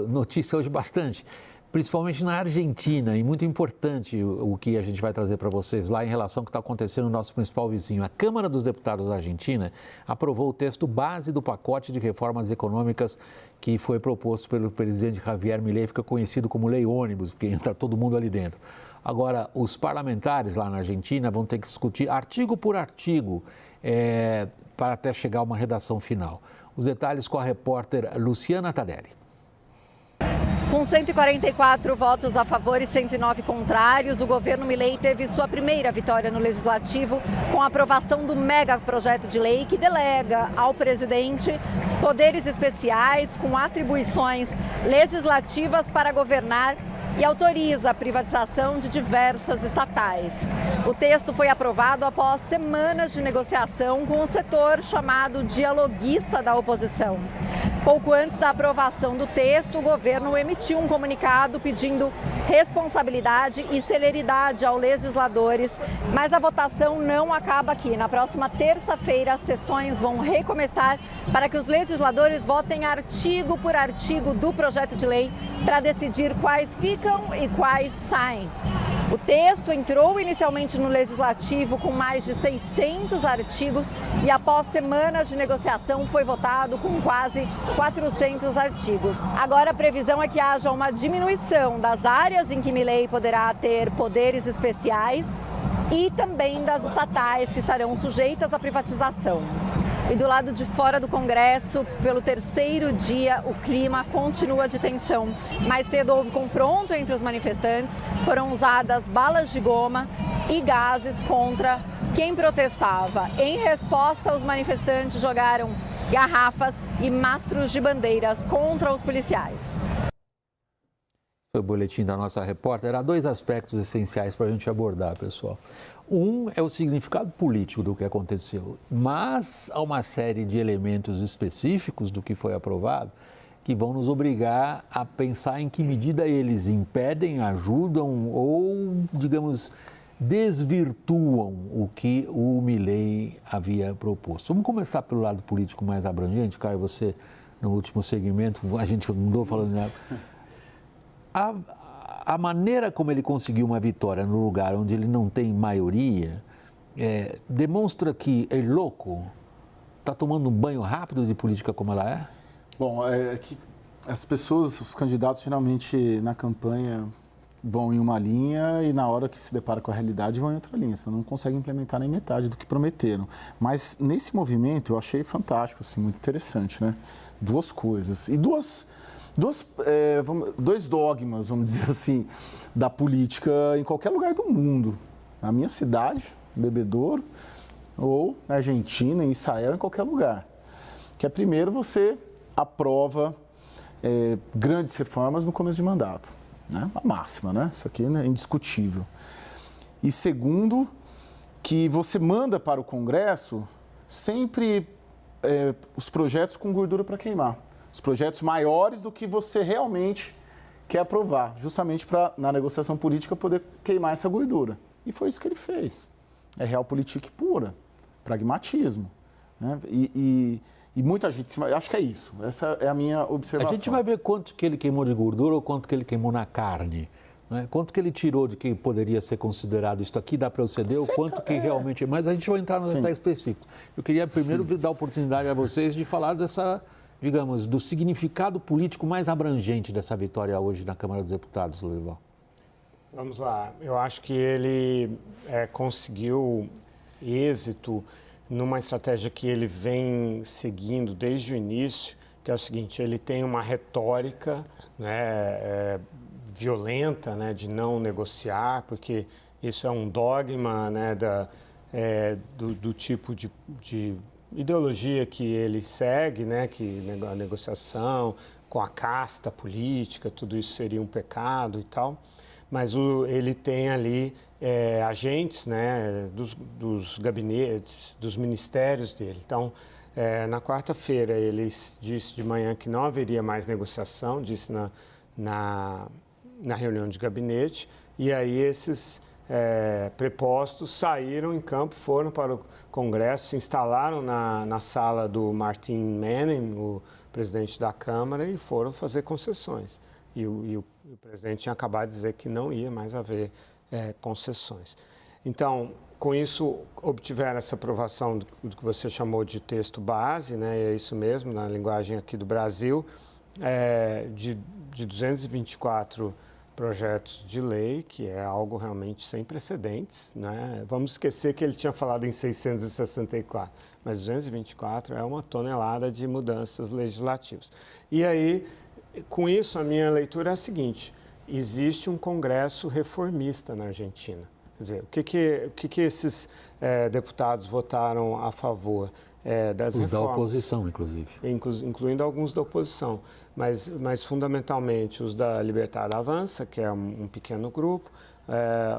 notícia hoje bastante, principalmente na Argentina, e muito importante o que a gente vai trazer para vocês lá em relação ao que está acontecendo no nosso principal vizinho. A Câmara dos Deputados da Argentina aprovou o texto base do pacote de reformas econômicas que foi proposto pelo presidente Javier Milei, fica conhecido como Lei Ônibus, porque entra todo mundo ali dentro. Agora, os parlamentares lá na Argentina vão ter que discutir artigo por artigo para até chegar a uma redação final. Os detalhes com a repórter Luciana Tadelli. Com 144 votos a favor e 109 contrários, o governo Milei teve sua primeira vitória no Legislativo com a aprovação do mega projeto de lei que delega ao presidente poderes especiais com atribuições legislativas para governar e autoriza a privatização de diversas estatais. O texto foi aprovado após semanas de negociação com o setor chamado dialoguista da oposição. Pouco antes da aprovação do texto, o governo emitiu um comunicado pedindo responsabilidade e celeridade aos legisladores, mas a votação não acaba aqui. Na próxima terça-feira, as sessões vão recomeçar para que os legisladores votem artigo por artigo do projeto de lei para decidir quais ficam e quais saem. O texto entrou inicialmente no Legislativo com mais de 600 artigos e após semanas de negociação foi votado com quase 400 artigos. Agora a previsão é que haja uma diminuição das áreas em que Milei poderá ter poderes especiais e também das estatais que estarão sujeitas à privatização. E do lado de fora do Congresso, pelo terceiro dia, o clima continua de tensão. Mais cedo houve confronto entre os manifestantes, foram usadas balas de goma e gases contra quem protestava. Em resposta, os manifestantes jogaram garrafas e mastros de bandeiras contra os policiais. Foi o boletim da nossa repórter. Há dois aspectos essenciais para a gente abordar, pessoal. Um é o significado político do que aconteceu, mas há uma série de elementos específicos do que foi aprovado que vão nos obrigar a pensar em que medida eles impedem, ajudam ou, digamos, desvirtuam o que o Milei havia proposto. Vamos começar pelo lado político mais abrangente. Caio, você, no último segmento, a gente mudou falando... A maneira como ele conseguiu uma vitória no lugar onde ele não tem maioria demonstra que ele louco está tomando um banho rápido de política como ela é? Bom, é que as pessoas, os candidatos, geralmente na campanha vão em uma linha e na hora que se depara com a realidade vão em outra linha. Você não consegue implementar nem metade do que prometeram. Mas nesse movimento eu achei fantástico, assim, muito interessante, né? Duas coisas. E dois dogmas, vamos dizer assim, da política em qualquer lugar do mundo. Na minha cidade, Bebedouro, ou na Argentina, em Israel, em qualquer lugar. Que é, primeiro, você aprova grandes reformas no começo de mandato. Né? A máxima, né? Isso aqui é indiscutível. E segundo, que você manda para o Congresso sempre os projetos com gordura para queimar. Os projetos maiores do que você realmente quer aprovar, justamente para, na negociação política, poder queimar essa gordura. E foi isso que ele fez. É realpolitik pura, pragmatismo. Né? E muita gente, acho que é isso, essa é a minha observação. A gente vai ver quanto que ele queimou de gordura ou quanto que ele queimou na carne. Né? Quanto que ele tirou de que poderia ser considerado isto aqui, dá para eu ceder, ou quanto que realmente... Mas a gente vai entrar nos detalhes específicos. Eu queria primeiro dar a oportunidade a vocês de falar dessa... digamos, do significado político mais abrangente dessa vitória hoje na Câmara dos Deputados, Lorival. Vamos lá. Eu acho que ele conseguiu êxito numa estratégia que ele vem seguindo desde o início, que é o seguinte: ele tem uma retórica, né, violenta, né, de não negociar, porque isso é um dogma, né, do tipo de ideologia que ele segue, né, que a negociação com a casta política, tudo isso seria um pecado e tal, mas ele tem ali agentes, né, dos gabinetes, dos ministérios dele. Então, na quarta-feira ele disse de manhã que não haveria mais negociação, disse na reunião de gabinete, e aí esses prepostos saíram em campo, foram para o Congresso, se instalaram na sala do Martin Manning, o presidente da Câmara e foram fazer concessões. E o presidente tinha acabado de dizer que não ia mais haver concessões. Então, com isso, obtiveram essa aprovação do que você chamou de texto base, né? E é isso mesmo, na linguagem aqui do Brasil, de 224 projetos de lei, que é algo realmente sem precedentes, né? Vamos esquecer que ele tinha falado em 664, mas 224 é uma tonelada de mudanças legislativas. E aí, com isso, a minha leitura é a seguinte: existe um Congresso reformista na Argentina. Quer dizer, o que esses deputados votaram a favor das Os reformas? da oposição, inclusive. Incluindo alguns da oposição, mas fundamentalmente os da Libertad Avança, que é um pequeno grupo,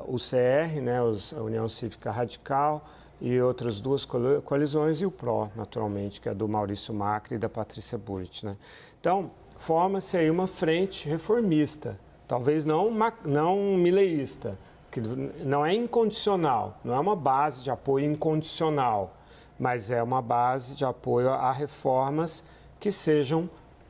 o CR, né, a União Cívica Radical, e outras duas coalizões, e o PRO, naturalmente, que é do Maurício Macri e da Patrícia Bullrich, né? Então, forma-se aí uma frente reformista, talvez não mileísta, que não é incondicional, não é uma base de apoio incondicional, mas é uma base de apoio a reformas que sejam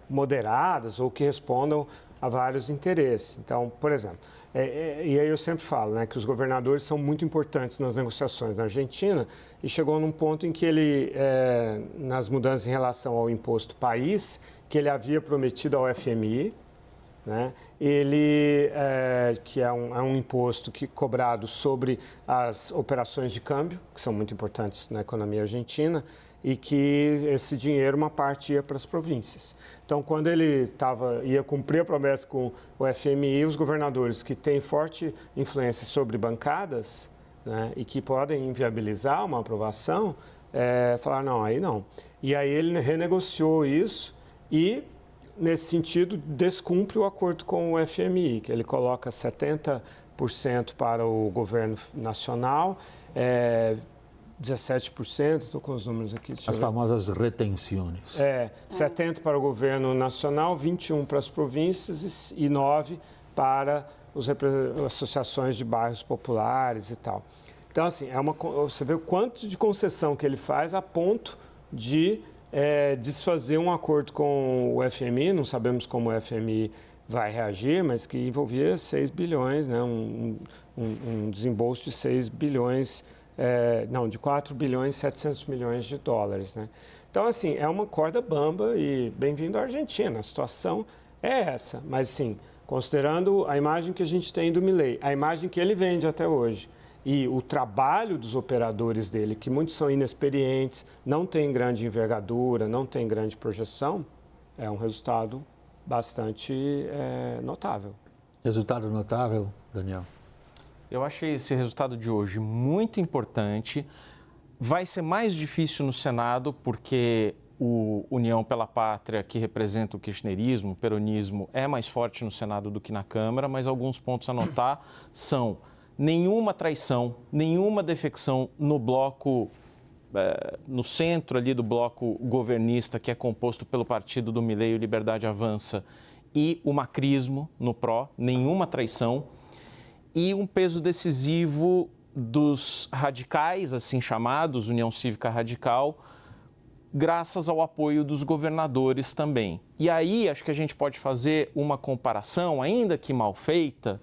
moderadas ou que respondam a vários interesses. Então, por exemplo, e aí eu sempre falo, né, que os governadores são muito importantes nas negociações na Argentina, e chegou num ponto em que ele, nas mudanças em relação ao imposto país, que ele havia prometido ao FMI, né? Ele, que é um imposto cobrado sobre as operações de câmbio, que são muito importantes na economia argentina, e que esse dinheiro, uma parte ia para as províncias. Então, quando ele ia cumprir a promessa com o FMI, os governadores que têm forte influência sobre bancadas, né, e que podem inviabilizar uma aprovação, falaram, não, aí não. E aí ele renegociou isso e, nesse sentido, descumpre o acordo com o FMI, que ele coloca 70% para o governo nacional, 17%, estou com os números aqui. As famosas retenções. 70% para o governo nacional, 21% para as províncias e 9% para as associações de bairros populares e tal. Então, assim, você vê o quanto de concessão que ele faz a ponto de desfazer um acordo com o FMI, não sabemos como o FMI vai reagir, mas que envolvia 6 bilhões, né? um desembolso de 6 bilhões, de 4 bilhões e 700 milhões de dólares. Né? Então, assim, é uma corda bamba e bem-vindo à Argentina. A situação é essa, mas, sim, considerando a imagem que a gente tem do Milei, a imagem que ele vende até hoje, e o trabalho dos operadores dele, que muitos são inexperientes, não têm grande envergadura, não têm grande projeção, é um resultado bastante notável. Resultado notável, Daniel? Eu achei esse resultado de hoje muito importante. Vai ser mais difícil no Senado, porque o União pela Pátria, que representa o kirchnerismo, o peronismo, é mais forte no Senado do que na Câmara, mas alguns pontos a notar são: nenhuma traição, nenhuma defecção no bloco, no centro ali do bloco governista, que é composto pelo partido do Milei, o Liberdade Avança, e o macrismo no PRO, nenhuma traição. E um peso decisivo dos radicais, assim chamados, União Cívica Radical, graças ao apoio dos governadores também. E aí acho que a gente pode fazer uma comparação, ainda que mal feita,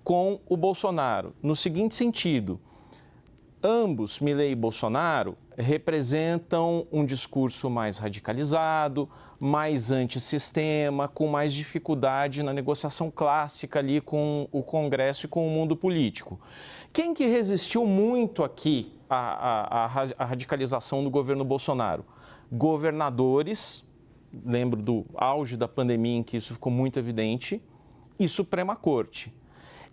com o Bolsonaro, no seguinte sentido: ambos, Milei e Bolsonaro, representam um discurso mais radicalizado, mais antissistema, com mais dificuldade na negociação clássica ali com o Congresso e com o mundo político. Quem que resistiu muito aqui à radicalização do governo Bolsonaro? Governadores, lembro do auge da pandemia em que isso ficou muito evidente, e Suprema Corte.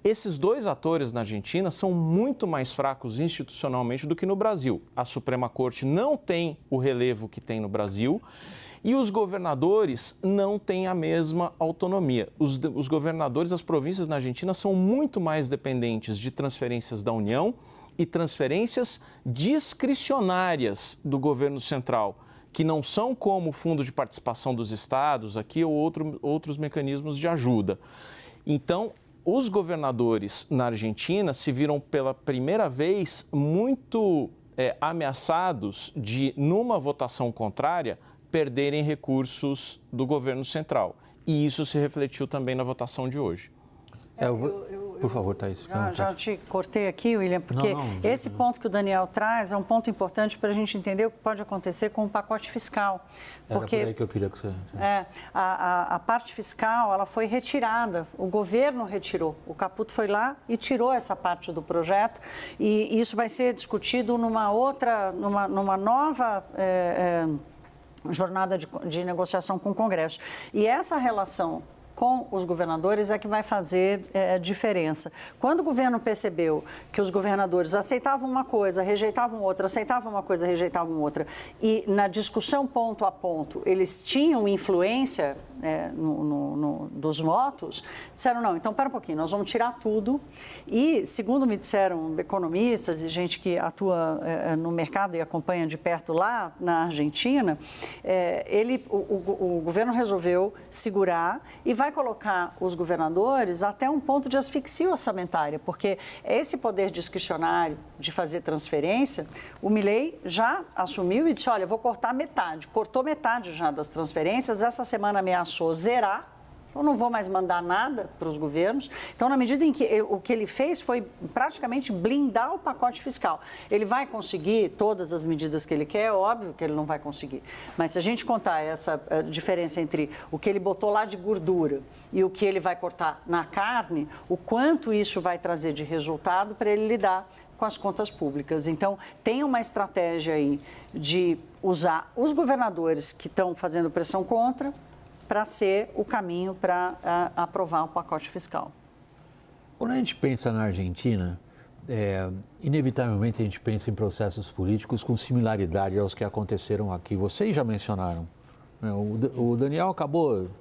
Esses dois atores na Argentina são muito mais fracos institucionalmente do que no Brasil. A Suprema Corte não tem o relevo que tem no Brasil e os governadores não têm a mesma autonomia. Os governadores das províncias na Argentina são muito mais dependentes de transferências da União e transferências discricionárias do governo central, que não são como o Fundo de Participação dos Estados aqui ou outros mecanismos de ajuda. Então, os governadores na Argentina se viram pela primeira vez muito ameaçados de, numa votação contrária, perderem recursos do governo central. E isso se refletiu também na votação de hoje. Por favor, Thaís. Já te cortei aqui, William, porque esse ponto que o Daniel traz é um ponto importante para a gente entender o que pode acontecer com o pacote fiscal. Porque era por aí que eu queria que você... a parte fiscal ela foi retirada, o governo retirou, o Caputo foi lá e tirou essa parte do projeto e isso vai ser discutido numa nova... jornada de negociação com o Congresso. E essa relação com os governadores é que vai fazer diferença. Quando o governo percebeu que os governadores aceitavam uma coisa, rejeitavam outra, aceitavam uma coisa, rejeitavam outra, e na discussão ponto a ponto eles tinham influência dos votos, disseram, não, então, pera um pouquinho, nós vamos tirar tudo. E, segundo me disseram economistas e gente que atua no mercado e acompanha de perto lá na Argentina, o governo resolveu segurar e vai colocar os governadores até um ponto de asfixia orçamentária, porque esse poder discricionário de fazer transferência, o Milei já assumiu e disse, olha, eu vou cortar metade. Cortou metade já das transferências, essa semana ameaçou zerar, eu não vou mais mandar nada para os governos. Então, na medida em que o que ele fez foi praticamente blindar o pacote fiscal. Ele vai conseguir todas as medidas que ele quer? É óbvio que ele não vai conseguir. Mas se a gente contar essa diferença entre o que ele botou lá de gordura e o que ele vai cortar na carne, o quanto isso vai trazer de resultado para ele lidar com as contas públicas. Então, tem uma estratégia aí de usar os governadores que estão fazendo pressão contra para ser o caminho para aprovar o pacote fiscal. Quando a gente pensa na Argentina, inevitavelmente a gente pensa em processos políticos com similaridade aos que aconteceram aqui. Vocês já mencionaram. Né? O Daniel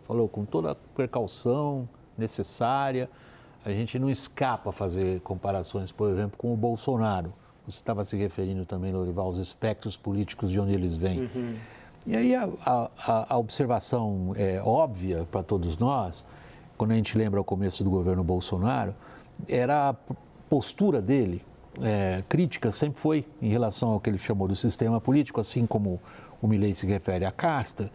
falou com toda a precaução necessária. A gente não escapa a fazer comparações, por exemplo, com o Bolsonaro. Você estava se referindo também, Lorival, aos espectros políticos de onde eles vêm. Uhum. E aí a observação óbvia para todos nós, quando a gente lembra o começo do governo Bolsonaro, era a postura dele, crítica sempre foi em relação ao que ele chamou do sistema político, assim como o Milei se refere à casta,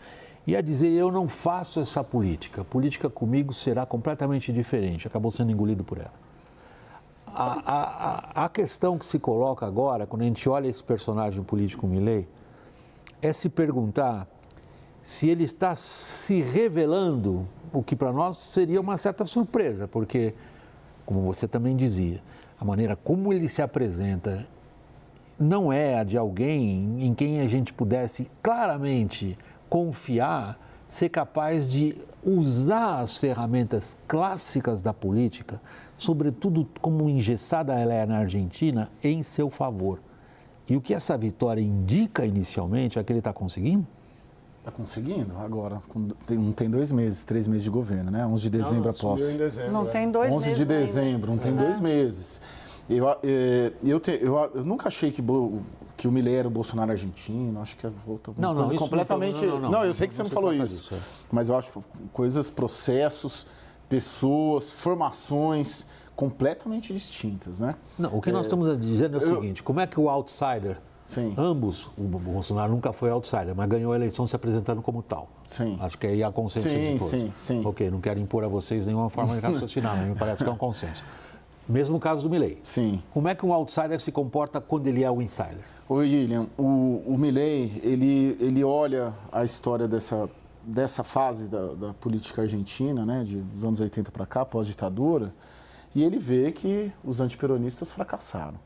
e a dizer, eu não faço essa política, a política comigo será completamente diferente, acabou sendo engolido por ela. A questão que se coloca agora, quando a gente olha esse personagem político Milei, é se perguntar se ele está se revelando, o que para nós seria uma certa surpresa, porque, como você também dizia, a maneira como ele se apresenta não é a de alguém em quem a gente pudesse claramente confiar, ser capaz de usar as ferramentas clássicas da política, sobretudo como engessada ela é na Argentina, em seu favor. E o que essa vitória indica inicialmente é que ele está conseguindo? Está conseguindo. Agora, não tem 2 meses, 3 meses de governo, né? 11 de dezembro após. Não tem 2 meses 11 de dezembro, não tem 2 meses. Eu nunca achei que o Milei era o Bolsonaro argentino, acho que é outra coisa completamente... Não, eu sei que você não falou isso. Mas eu acho processos, pessoas, formações completamente distintas, né? Não, o que nós estamos dizendo é o seguinte, como é que o outsider, ambos, o Bolsonaro nunca foi outsider, mas ganhou a eleição se apresentando como tal. Sim. Acho que aí há consenso de todos. Sim. Ok, não quero impor a vocês nenhuma forma de raciocinar, mas me parece que é um consenso. Mesmo caso do Milei. Sim. Como é que um outsider se comporta quando ele é o insider? Oi, William, o Milei, ele olha a história dessa fase da política argentina, né, dos anos 80 para cá, pós-ditadura, e ele vê que os antiperonistas fracassaram.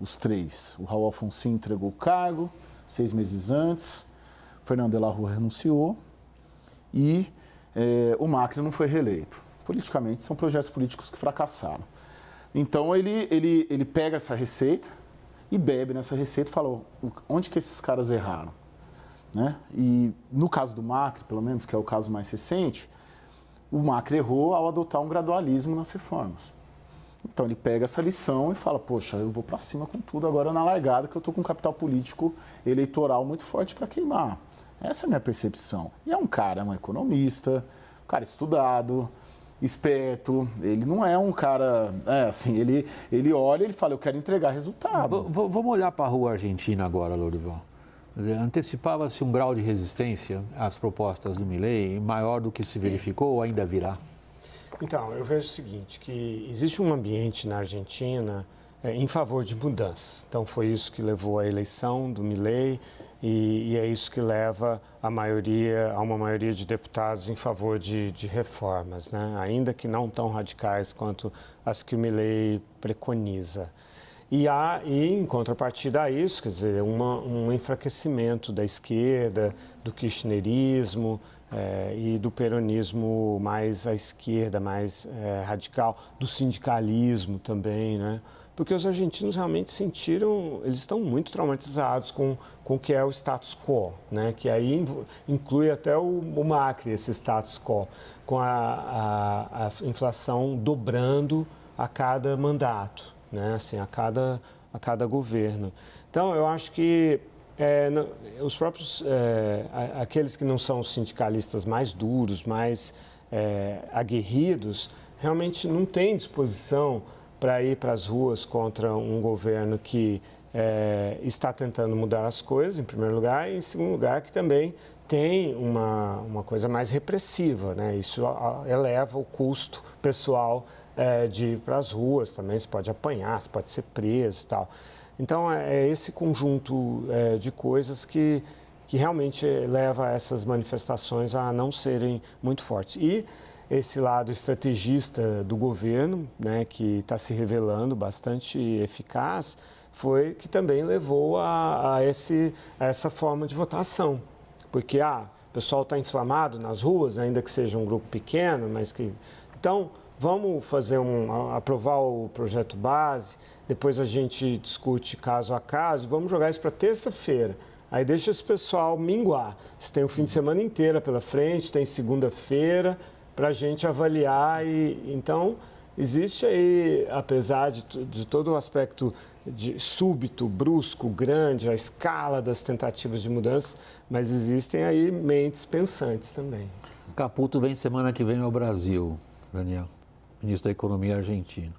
Os 3. O Raul Alfonsín entregou o cargo 6 meses antes, Fernando de la Rúa renunciou e o Macri não foi reeleito. Politicamente, são projetos políticos que fracassaram. Então, ele pega essa receita e bebe nessa receita e fala, onde que esses caras erraram? Né? E no caso do Macri, pelo menos, que é o caso mais recente, o Macri errou ao adotar um gradualismo nas reformas. Então, ele pega essa lição e fala, poxa, eu vou para cima com tudo agora na largada, que eu estou com um capital político eleitoral muito forte para queimar. Essa é a minha percepção. E é um economista, um cara estudado, esperto, ele não é um cara, ele olha e ele fala, eu quero entregar resultado. Vamos olhar para a rua argentina agora, Lorival. Antecipava-se um grau de resistência às propostas do Milei maior do que se verificou ou ainda virá? Então, eu vejo o seguinte, que existe um ambiente na Argentina em favor de mudança. Então, foi isso que levou à eleição do Milei e é isso que leva a uma maioria de deputados em favor de reformas, né? Ainda que não tão radicais quanto as que o Milei preconiza. E em contrapartida a isso, quer dizer, um enfraquecimento da esquerda, do kirchnerismo e do peronismo mais à esquerda, mais radical, do sindicalismo também, né? Porque os argentinos realmente eles estão muito traumatizados com o que é o status quo, né? Que aí inclui até o Macri, esse status quo, com a inflação dobrando a cada mandato, né? Assim, a cada governo. Então, eu acho que os próprios, aqueles que não são os sindicalistas mais duros, mais aguerridos, realmente não têm disposição para ir para as ruas contra um governo que está tentando mudar as coisas, em primeiro lugar, e em segundo lugar, que também tem uma coisa mais repressiva, né? Isso eleva o custo pessoal de ir para as ruas também, você pode apanhar, você pode ser preso e tal. Então, é esse conjunto de coisas que realmente leva essas manifestações a não serem muito fortes. E esse lado estrategista do governo, né, que está se revelando bastante eficaz, foi que também levou a essa forma de votação. Porque o pessoal está inflamado nas ruas, ainda que seja um grupo pequeno, mas que... Então, vamos aprovar o projeto base, depois a gente discute caso a caso, vamos jogar isso para terça-feira. Aí deixa esse pessoal minguar. Você tem o fim de semana inteiro pela frente, tem segunda-feira para a gente avaliar. Então, existe aí, apesar de todo o aspecto de súbito, brusco, grande, a escala das tentativas de mudança, mas existem aí mentes pensantes também. Caputo vem semana que vem ao Brasil, Daniel, ministro da Economia argentino.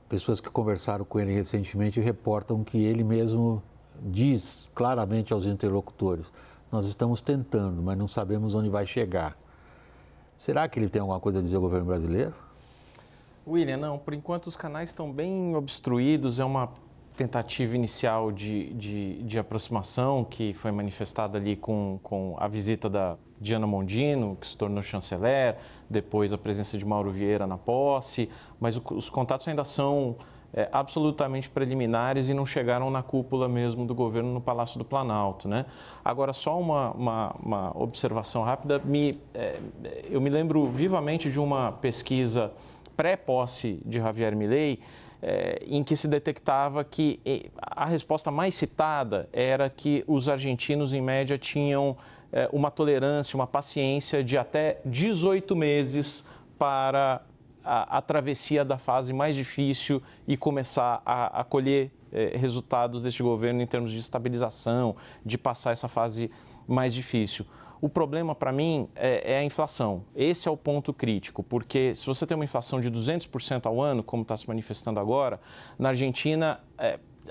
Pessoas que conversaram com ele recentemente reportam que ele mesmo diz claramente aos interlocutores: nós estamos tentando, mas não sabemos onde vai chegar. Será que ele tem alguma coisa a dizer ao governo brasileiro? William, não. Por enquanto os canais estão bem obstruídos. É uma tentativa inicial de aproximação que foi manifestada ali com a visita da Diana Mondino, que se tornou chanceler, depois a presença de Mauro Vieira na posse, mas os contatos ainda são absolutamente preliminares e não chegaram na cúpula mesmo do governo no Palácio do Planalto, né? Agora, só uma observação rápida, eu me lembro vivamente de uma pesquisa pré-posse de Javier Milei, em que se detectava que a resposta mais citada era que os argentinos, em média, tinham uma tolerância, uma paciência de até 18 meses para a travessia da fase mais difícil e começar a colher resultados deste governo em termos de estabilização, de passar essa fase mais difícil. O problema, para mim, é a inflação. Esse é o ponto crítico, porque se você tem uma inflação de 200% ao ano, como está se manifestando agora, na Argentina,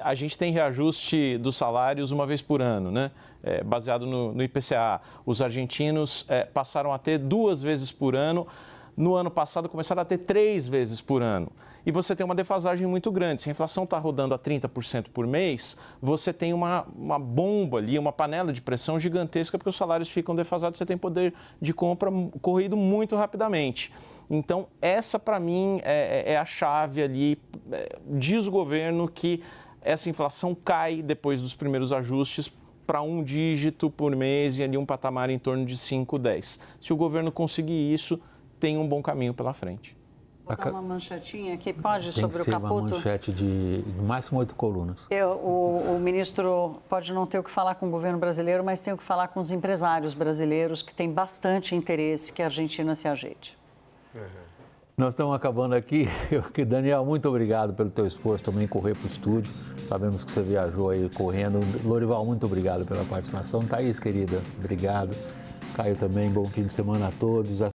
a gente tem reajuste dos salários uma vez por ano, né? Baseado no IPCA. Os argentinos passaram a ter 2 vezes por ano. No ano passado, começaram a ter 3 vezes por ano. E você tem uma defasagem muito grande. Se a inflação está rodando a 30% por mês, você tem uma bomba ali, uma panela de pressão gigantesca, porque os salários ficam defasados, você tem poder de compra corrido muito rapidamente. Então, essa, para mim, é a chave ali. Diz o governo que essa inflação cai depois dos primeiros ajustes para 1 dígito por mês e ali um patamar em torno de 5, 10. Se o governo conseguir isso, tem um bom caminho pela frente. Vou dar uma manchetinha aqui, pode, sobre o Caputo? Tem que ser uma manchete de no máximo 8 colunas. O ministro pode não ter o que falar com o governo brasileiro, mas tem o que falar com os empresários brasileiros, que têm bastante interesse que a Argentina se ajeite. Nós estamos acabando aqui. Daniel, muito obrigado pelo teu esforço também em correr para o estúdio. Sabemos que você viajou aí correndo. Lorival, muito obrigado pela participação. Thaís, querida, obrigado. Caio também, bom fim de semana a todos.